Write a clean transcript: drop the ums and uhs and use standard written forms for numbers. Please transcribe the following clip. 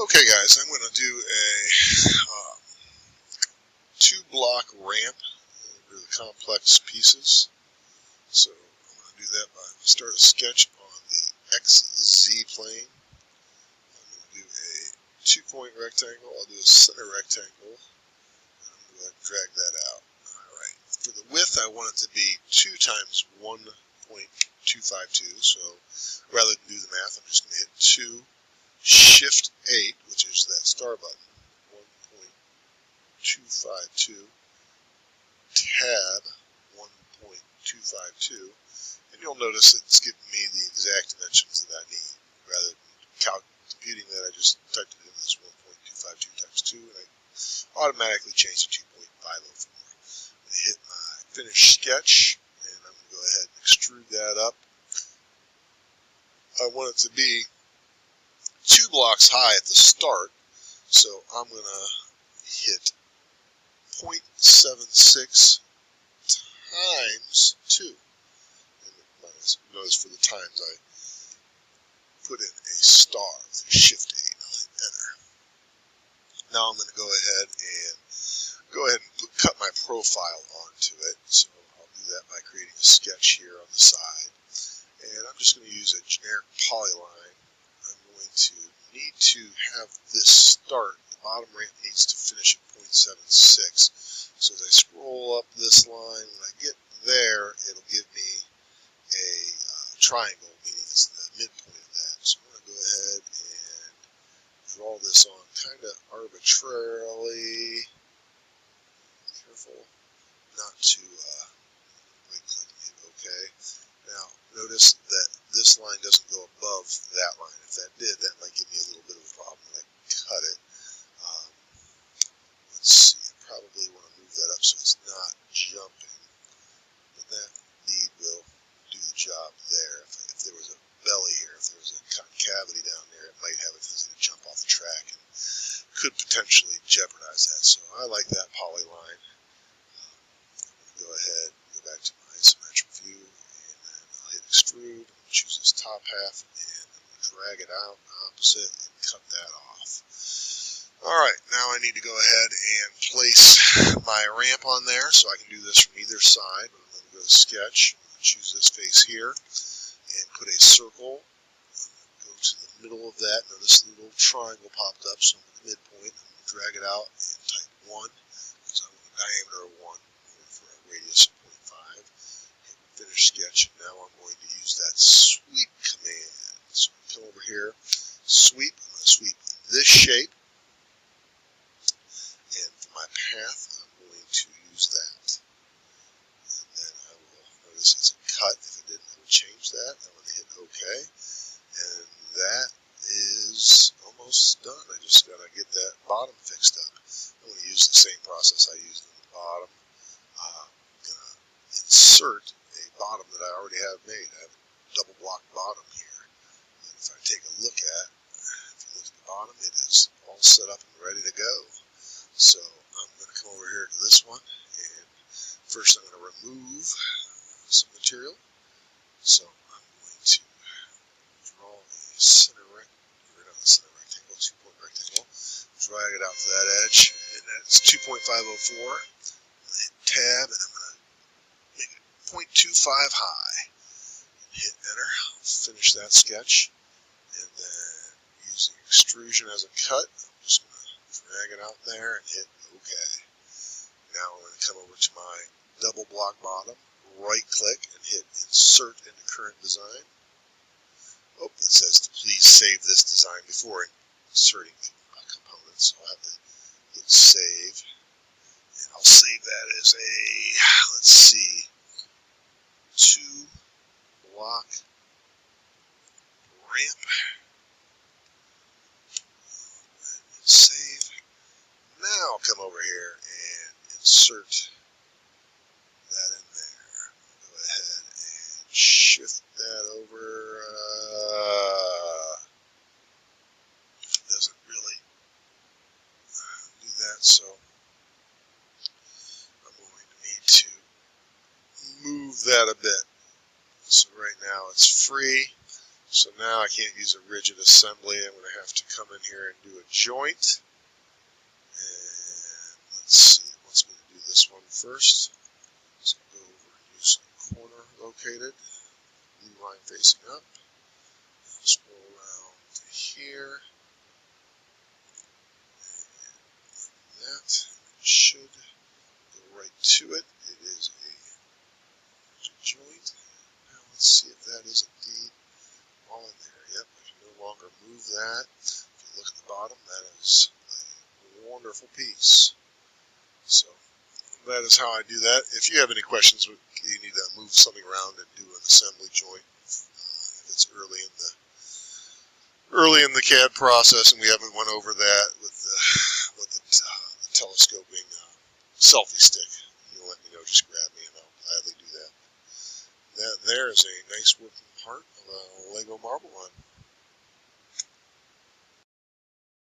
Okay guys, I'm going to do a 2-block ramp over the complex pieces. So I'm going to do that by start a sketch on the XZ plane. I'm going to do a 2-point rectangle. I'll do a center rectangle. And I'm going to drag that out. Alright, for the width I want it to be 2 times 1.252. So rather than do the math, I'm just going to hit 2 Shift 8, which is that star button, 1.252, tab 1.252, and you'll notice it's giving me the exact dimensions that I need. Rather than computing that, I just typed it in as 1.252 times 2, and I automatically changed to 2.504. I'm going to hit my finish sketch, and I'm going to go ahead and extrude that up. I want it to be 2 blocks high at the start, so I'm going to hit 0.76 times 2. And notice for the times I put in a star with Shift 8. I'll hit Enter. Now I'm going to go ahead and cut my profile onto it. So I'll do that by creating a sketch here on the side. And I'm just going to use a generic polyline. I'm going to need to have this start. The bottom ramp needs to finish at 0.76. So as I scroll up this line, when I get there, it'll give me a triangle, meaning it's the midpoint of that. So I'm going to go ahead and draw this on kind of arbitrarily. Careful not to right-click and hit OK. Now, notice that this line doesn't go above that line. If that did, that might give me a little bit of a problem when I cut it. Let's see, I probably want to move that up so it's not jumping. But that indeed will do the job there. If there was a belly here, if there was a concavity down there, it might have a tendency to jump off the track and could potentially jeopardize that. So I like that polyline. Go ahead, go back to my isometric view, and then I'll hit extrude, choose this top half, and I'm going to drag it out opposite and cut that off. Alright, now I need to go ahead and place my ramp on there, so I can do this from either side. I'm going to go to Sketch, choose this face here, and put a circle. Go to the middle of that. Notice the little triangle popped up, so I'm at the midpoint. I'm going to drag it out and type 1, because I want a diameter of 1. For a radius of 0.5, hit finish sketch, and now I'm going to use that sweep command. So I'm going to come over here, sweep, I'm going to sweep this shape, and for my path, I'm going to use that. And then I will notice it's a cut. If it didn't, I would change that. I'm going to hit OK, and that is almost done. I just got to get that bottom fixed up. I'm going to use the same process I used in the bottom. I'm going to insert a bottom that I already have made. I have a double block bottom here. And if I take a look at the bottom, it is all set up and ready to go. So I'm going to come over here to this one, and first I'm going to remove some material. So I'm going to draw a center rectangle, 2-point rectangle, drag it out to that edge, and that's 2.504. Hit tab, and I'm going to make it 0.25 high. Hit enter. I'll finish that sketch, and then using extrusion as a cut, I'm just going to drag it out there and hit OK. Now I'm going to come over to my double block bottom, right click, and hit insert into current design. Oh, it says to please save this design before inserting components, so I'll have to hit save. I'll save that as a, let's see, 2-block ramp. And save. Now I'll come over here and insert that in there. Go ahead and shift that over. It doesn't really do that, so I'm going to need to move that a bit. So right now it's free. So now I can't use a rigid assembly. I'm going to have to come in here and do a joint. And let's see, it wants me to do this one first. So go over and use corner located, blue line facing up. Scroll around to here. And that should go right to it. It is a joint. Now let's see if that is indeed all in there. Yep, I can no longer move that. If you look at the bottom, that is a wonderful piece. So that is how I do that. If you have any questions, you need to move something around and do an assembly joint. If it's early in the CAD process and we haven't went over that with the telescoping selfie stick, you let me know. Just grab me and I'll gladly do that. That there is a nice working part of a Lego marble run.